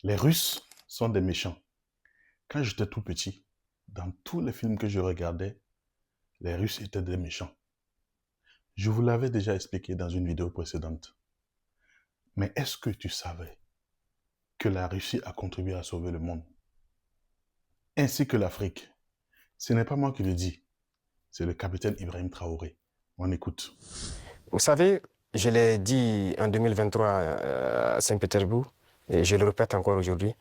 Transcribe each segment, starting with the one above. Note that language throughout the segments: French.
Les Russes sont des méchants. Quand j'étais tout petit, dans tous les films que je regardais, les Russes étaient des méchants. Je vous l'avais déjà expliqué dans une vidéo précédente. Mais est-ce que tu savais que la Russie a contribué à sauver le monde, ainsi que l'Afrique? Ce n'est pas moi qui le dis, c'est le capitaine Ibrahim Traoré. On écoute. Vous savez, je l'ai dit en 2023 à Saint-Pétersbourg, et je le répète encore aujourd'hui,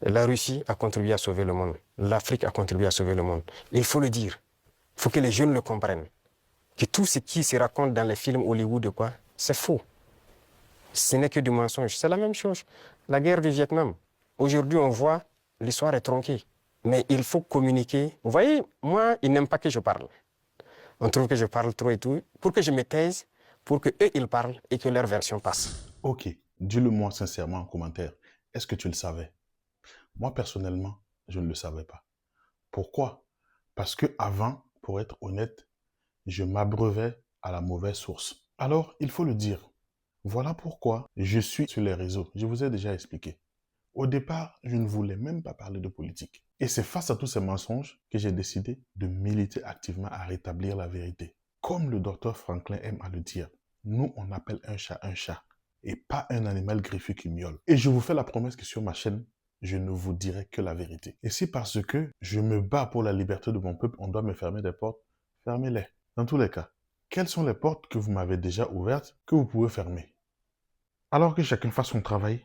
la Russie a contribué à sauver le monde. L'Afrique a contribué à sauver le monde. Il faut le dire. Il faut que les jeunes le comprennent. Que tout ce qui se raconte dans les films Hollywood, c'est faux. Ce n'est que du mensonge. C'est la même chose. La guerre du Vietnam. Aujourd'hui, on voit, l'histoire est tronquée. Mais il faut communiquer. Vous voyez, moi, ils n'aiment pas que je parle. On trouve que je parle trop et tout. Pour que je me taise, pour qu'eux, ils parlent et que leur version passe. Ok, dis-le-moi sincèrement en commentaire. Est-ce que tu le savais? Moi, personnellement, je ne le savais pas. Pourquoi? Parce que avant, pour être honnête, je m'abreuvais à la mauvaise source. Alors, il faut le dire. Voilà pourquoi je suis sur les réseaux. Je vous ai déjà expliqué. Au départ, je ne voulais même pas parler de politique. Et c'est face à tous ces mensonges que j'ai décidé de militer activement à rétablir la vérité. Comme le docteur Franklin aime à le dire, nous, on appelle un chat et pas un animal griffu qui miaule. Et je vous fais la promesse que sur ma chaîne, je ne vous dirai que la vérité. Et si parce que je me bats pour la liberté de mon peuple, on doit me fermer des portes, fermez-les. Dans tous les cas, quelles sont les portes que vous m'avez déjà ouvertes que vous pouvez fermer? Alors que chacun fasse son travail,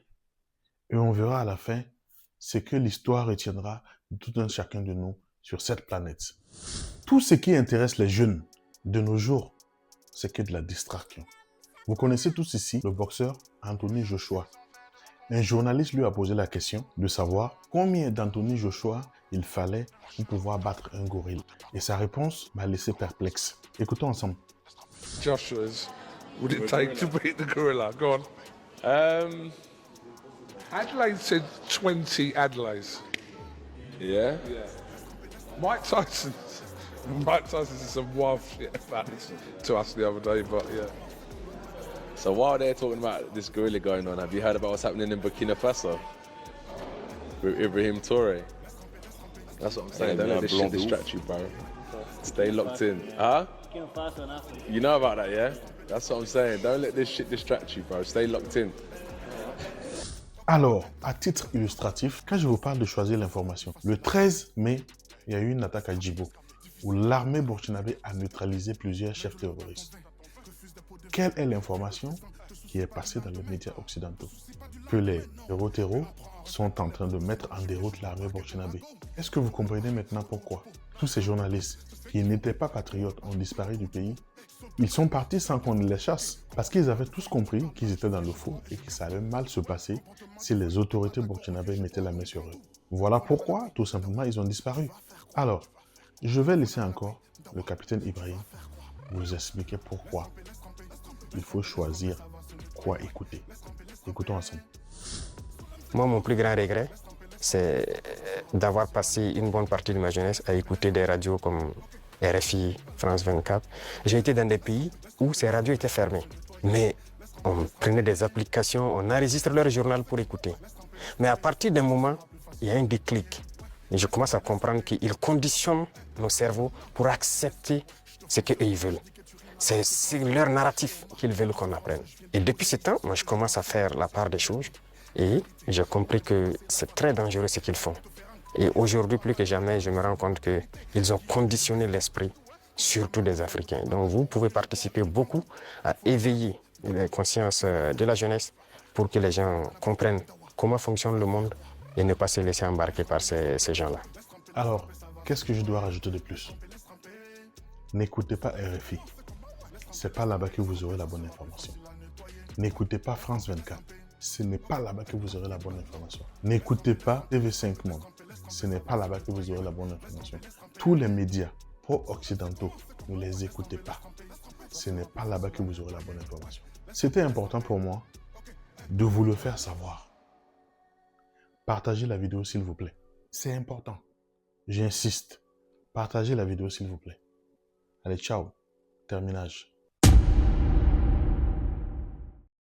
et on verra à la fin ce que l'histoire retiendra de tout un chacun de nous sur cette planète. Tout ce qui intéresse les jeunes de nos jours, c'est que de la distraction. Vous connaissez tous ici le boxeur Anthony Joshua. Un journaliste lui a posé la question de savoir combien d'Anthony Joshua il fallait pour pouvoir battre un gorille. Et sa réponse m'a laissé perplexe. Écoutons ensemble. Joshua's would it take to beat the gorilla? Go on. Adelaide said 20 Adelaides. Yeah? Mike Tyson. Mike Tyson said some wild shit about this to us the other day, but yeah. So while they're talking about this gorilla going on, have you heard about what's happening in Burkina Faso? With Ibrahim Toure? That's what I'm saying. Don't let this shit distract you, bro. Stay locked in. Huh? You know about that, yeah? That's what I'm saying. Don't let this shit distract you, bro. Stay locked in. Alors, à titre illustratif, quand je vous parle de choisir l'information, le 13 mai, il y a eu une attaque à Djibo, où l'armée burkinabé a neutralisé plusieurs chefs terroristes. Quelle est l'information qui est passée dans les médias occidentaux? Que les terreaux sont en train de mettre en déroute l'armée burkinabé. Est-ce que vous comprenez maintenant pourquoi tous ces journalistes qui n'étaient pas patriotes ont disparu du pays? Ils sont partis sans qu'on les chasse, parce qu'ils avaient tous compris qu'ils étaient dans le faux et que ça allait mal se passer si les autorités burkinabées mettaient la main sur eux. Voilà pourquoi, tout simplement, ils ont disparu. Alors, je vais laisser encore le capitaine Ibrahim vous expliquer pourquoi il faut choisir quoi écouter. Écoutons ensemble. Moi, mon plus grand regret, c'est d'avoir passé une bonne partie de ma jeunesse à écouter des radios comme RFI, France 24. J'ai été dans des pays où ces radios étaient fermées. Mais on prenait des applications, on enregistre leur journal pour écouter. Mais à partir d'un moment, il y a un déclic. Et je commence à comprendre qu'ils conditionnent nos cerveaux pour accepter ce qu'ils veulent. C'est leur narratif qu'ils veulent qu'on apprenne. Et depuis ce temps, moi, je commence à faire la part des choses. Et j'ai compris que c'est très dangereux ce qu'ils font. Et aujourd'hui, plus que jamais, je me rends compte qu'ils ont conditionné l'esprit, surtout des Africains. Donc vous pouvez participer beaucoup à éveiller les consciences de la jeunesse pour que les gens comprennent comment fonctionne le monde et ne pas se laisser embarquer par ces gens-là. Alors, qu'est-ce que je dois rajouter de plus? N'écoutez pas RFI. C'est pas là-bas que vous aurez la bonne information. N'écoutez pas France 24. Ce n'est pas là-bas que vous aurez la bonne information. N'écoutez pas TV5 Monde. Ce n'est pas là-bas que vous aurez la bonne information. Tous les médias pro-occidentaux, ne les écoutez pas. Ce n'est pas là-bas que vous aurez la bonne information. C'était important pour moi de vous le faire savoir. Partagez la vidéo s'il vous plaît. C'est important. J'insiste. Partagez la vidéo s'il vous plaît. Allez, ciao. Terminage.